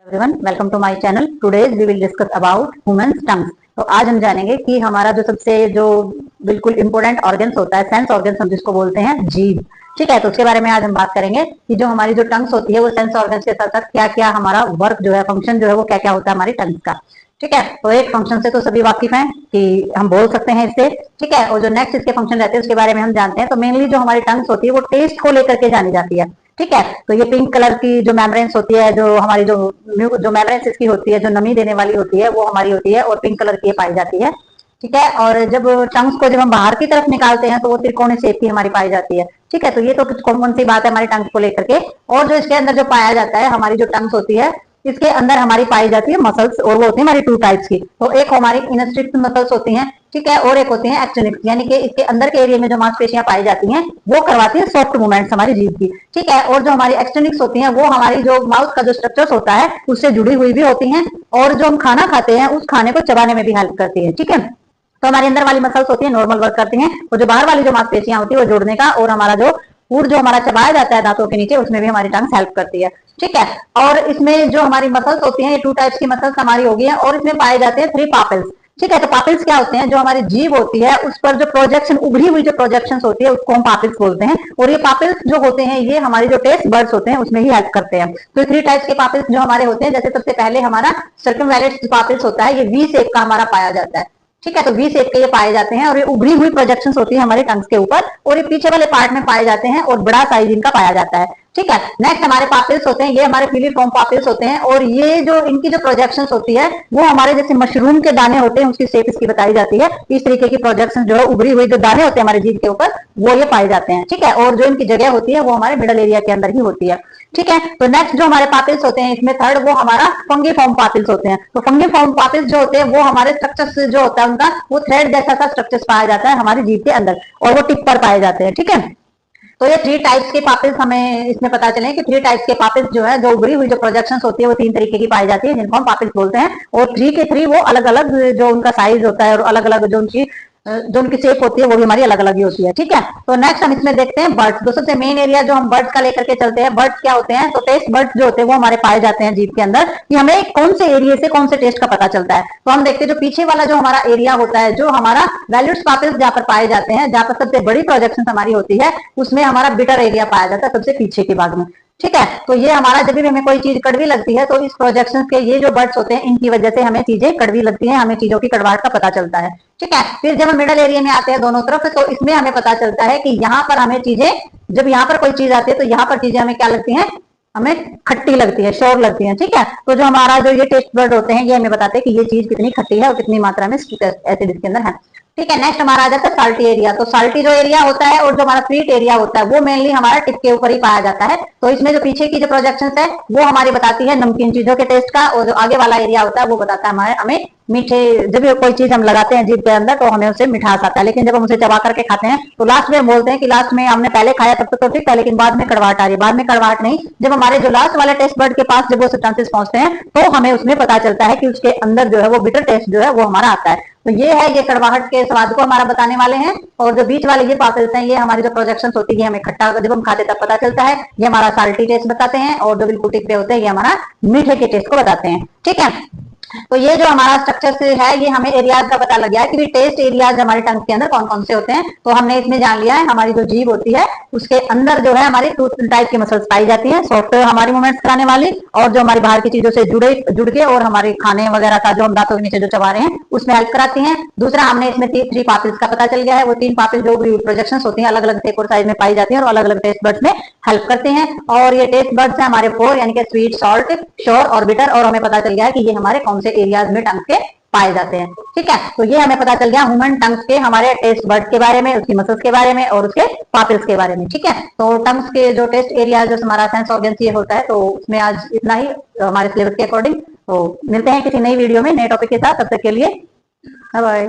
Everyone, welcome to my channel. Today we will discuss about human tongues. तो आज हम जानेंगे कि हमारा जो सबसे बिल्कुल इंपॉर्टेंट ऑर्गन्स होता है, सेंस ऑर्गन्स हम जिसको बोलते हैं, जीभ। ठीक है, तो उसके बारे में आज हम बात करेंगे कि जो हमारी जो टंग्स होती है वो सेंस ऑर्गन्स के साथ साथ क्या क्या हमारा वर्क जो है, फंक्शन जो है वो क्या क्या होता है हमारी टंग्स का। ठीक है, तो एक फंक्शन से तो सभी वाकिफ हैं कि हम बोल सकते हैं इससे। ठीक है, और जो नेक्स्ट इसके फंक्शन रहते हैं उसके बारे में हम जानते हैं। तो मेनली जो हमारी टंग्स होती है वो टेस्ट को लेकर के जानी जाती है। ठीक है, तो ये पिंक कलर की जो मेम्ब्रेन्स होती है, जो हमारी जो मेम्ब्रेन्स इसकी होती है, जो नमी देने वाली होती है वो हमारी होती है और पिंक कलर की पाई जाती है। ठीक है, और जब टंग्स को जब हम बाहर की तरफ निकालते हैं तो वो त्रिकोणीय शेप की हमारी पाई जाती है। ठीक है, तो ये तो कुछ कॉमन सी बात है हमारी टंग्स को लेकर के। और जो इसके अंदर जो पाया जाता है, हमारी जो टंग्स होती है इसके अंदर हमारी पाई जाती है मसल्स, और वो होती है हमारी टू टाइप्स की। तो एक हमारी इनस्ट्रिक्ट मसल्स होती हैं, ठीक है, और एक होती है एक्सट्रिक्ट, यानी कि इसके अंदर के एरिया में जो मांसपेशियां पाई जाती हैं वो करवाती है सॉफ्ट मूवमेंट्स हमारी जीभ की। ठीक है, और जो हमारी एक्सट्रिक्ट होती हैं वो हमारी जो माउथ का जो स्ट्रक्चर होता है उससे जुड़ी हुई भी होती हैं, और जो हम खाना खाते हैं उस खाने को चबाने में भी हेल्प करती है। ठीक है, तो हमारी अंदर वाली मसल्स होती है नॉर्मल वर्क करती हैं, और जो बाहर वाली जो मांसपेशियां होती है वो जोड़ने का, और हमारा जो फूड जो हमारा चबाया जाता है दांतों के नीचे उसमें भी हमारी टंग्स हेल्प करती है। ठीक है, और इसमें जो हमारी मसल्स होती हैं ये टू टाइप्स की मसल्स हमारी होगी है, और इसमें पाए जाते हैं 3 पापिल्स। ठीक है, तो पापिल्स क्या होते हैं, जो हमारी जीभ होती है उस पर जो प्रोजेक्शन, उभरी हुई जो प्रोजेक्शन होती है उसको हम पापिल्स बोलते हैं। और ये पापिल्स जो होते हैं ये हमारी जो टेस्ट बर्ड्स होते हैं उसमें ही हेल्प करते हैं। तो 3 टाइप्स के पापिल्स जो हमारे होते हैं, जैसे सबसे पहले हमारा सर्कमवैलेंट पापिल्स होता है, ये वी शेप का हमारा पाया जाता है। ठीक है, तो वी शेप के ये पाए जाते हैं, और ये उभरी हुई प्रोजेक्शंस होती है हमारे टंग्स के ऊपर, और ये पीछे वाले पार्ट में पाए जाते हैं, और बड़ा साइज इनका पाया जाता है। ठीक है, नेक्स्ट हमारे पापिल्स होते हैं, ये हमारे फिलीफॉर्म पापिल्स होते हैं, और ये जो इनकी जो प्रोजेक्शंस होती है वो हमारे जैसे मशरूम के दाने होते हैं उसकी शेप इसकी बताई जाती है। इस तरीके की प्रोजेक्शन जो है, उभरी हुई जो दाने होते हैं हमारे जीभ के ऊपर वो ये पाए जाते हैं। ठीक है, और जो इनकी जगह होती है वो हमारे मिडल एरिया के अंदर ही होती है। ठीक है, तो नेक्स्ट जो हमारे पापिल्स होते हैं इसमें थर्ड वो हमारा फंगीफॉर्म पापिल्स होते हैं। तो फंगीफॉर्म पापिल्स जो होते हैं वो हमारे स्ट्रक्चर्स जो होता है उनका वो थ्रेड जैसा सा स्ट्रक्चर्स पाया जाता है हमारी जीभ के अंदर, और वो टिप पर पाए जाते हैं। ठीक है, तो ये 3 टाइप्स के पापिल्स हमें इसमें पता चले कि 3 टाइप्स के पापिल्स जो है, जो उभरी हुई जो प्रोजेक्शंस होती है वो 3 तरीके की पाई जाती है जिनको हम पापिल्स बोलते हैं, और 3 के 3 वो अलग अलग जो उनका साइज होता है और अलग अलग जो उनकी शेप होती है वो भी हमारी अलग अलग ही होती है। ठीक है, तो नेक्स्ट हम इसमें देखते हैं बर्ड्स। तो सबसे मेन एरिया जो हम बर्ड्स का लेकर के चलते हैं, बर्ड्स क्या होते हैं, तो टेस्ट बर्ड्स जो होते हैं वो हमारे पाए जाते हैं जीभ के अंदर, कि हमें कौन से एरिया से कौन से टेस्ट का पता चलता है। तो हम देखते हैं जो पीछे वाला जो हमारा एरिया होता है, जो हमारा वैल्यूड्स पापिल्स जहाँ पर पाए जाते हैं, जहाँ पर सबसे बड़ी प्रोजेक्शन हमारी होती है उसमें हमारा बिटर एरिया पाया जाता है सबसे पीछे के भाग में। ठीक है, तो ये हमारा जब भी हमें कोई चीज कड़वी लगती है तो इस प्रोजेक्शन के ये जो बर्ड्स होते हैं इनकी वजह से हमें चीजें कड़वी लगती हैं, हमें चीजों की कड़वाहट का पता चलता है। ठीक है, फिर जब हम मिडल एरिया में आते हैं दोनों तरफ, तो इसमें हमें पता चलता है कि यहाँ पर हमें चीजें, जब यहाँ पर कोई चीज आती है तो यहाँ पर चीजें हमें क्या लगती हैं, हमें खट्टी लगती है, शोर लगती है। ठीक है, तो जो हमारा जो ये टेस्ट बर्ड होते हैं ये हमें बताते हैं कि ये चीज कितनी खट्टी है और कितनी मात्रा में एसिड इसके अंदर है। ठीक है, नेक्स्ट हमारा आ जाता है साल्टी एरिया। तो साल्टी जो एरिया होता है और जो हमारा स्वीट एरिया होता है वो मेनली हमारा टिप के ऊपर ही पाया जाता है। तो इसमें जो पीछे की जो प्रोजेक्शंस है वो हमारी बताती है नमकीन चीजों के टेस्ट का, और जो आगे वाला एरिया होता है वो बताता है हमें मीठे। जब कोई चीज हम लगाते हैं जीभ के अंदर तो हमें उससे मिठास आता है, लेकिन जब हम उसे चबा करके खाते हैं तो लास्ट में हम बोलते हैं कि लास्ट में हमने पहले खाया तब तो ठीक था, लेकिन बाद में कड़वाहट आ रही है। बाद में कड़वाहट नहीं, जब हमारे जो लास्ट वाले टेस्ट बर्ड के पास जब वो सब्सटेंसेस पहुंचते हैं तो हमें उसमें पता चलता है कि उसके अंदर जो है वो बिटर टेस्ट जो है वो हमारा आता है। तो ये है, ये कड़वाहट के स्वाद को हमारा बताने वाले हैं, और जो बीच वाले ये पापिल्स हैं ये हमारी जो प्रोजेक्शंस होती है हमें खट्टा जब हम खाते तब पता चलता है, ये हमारा साल्टी टेस्ट बताते हैं, और जो बिल्कुल टिप पे होते हैं ये हमारा मीठे के टेस्ट को बताते हैं। ठीक है, तो ये जो हमारा स्ट्रक्चर है ये हमें एरियाज का पता लग गया है कि टेस्ट एरियाज हमारे टंग के अंदर कौन कौन से होते हैं। तो हमने इसमें जान लिया है हमारी जो जीभ होती है उसके अंदर जो है हमारी 2 टाइप की मसल्स पाई जाती हैं, सॉफ्ट हमारी मूवमेंट्स कराने वाली, और जो हमारी बाहर की चीजों से जुड़ के और हमारे खाने वगैरह का जो हम दांतों के नीचे जो चबा रहे हैं उसमें हेल्प कराती हैं। दूसरा हमने इसमें 3 पापिल्स का पता चल गया है, वो 3 पापिल्स जो प्रोजेक्शंस होती हैं अलग अलग शेप और साइज में पाई जाती हैं और अलग अलग टेस्ट बर्ड्स में हेल्प करते हैं। और ये टेस्ट बर्ड्स हैं हमारे 4, यानी कि स्वीट, सॉल्ट, श्योर और बिटर, और हमें पता चल गया है कि ये हमारे कौन से एरियाज में टंग के पाए जाते हैं। ठीक है, तो ये हमें पता चल गया ह्यूमन टंग्स के हमारे टेस्ट बर्ड्स के बारे में, उसकी मसल्स के बारे में और उसके पापिल्स के बारे में। ठीक है, तो टंग्स के जो टेस्ट एरिया जो हमारा सेंस ऑर्गन्स ये होता है, तो उसमें आज इतना ही हमारे सिलेबस के अकॉर्डिंग। तो मिलते हैं किसी नई वीडियो में नए टॉपिक के साथ, तब तक के लिए बाय बाय।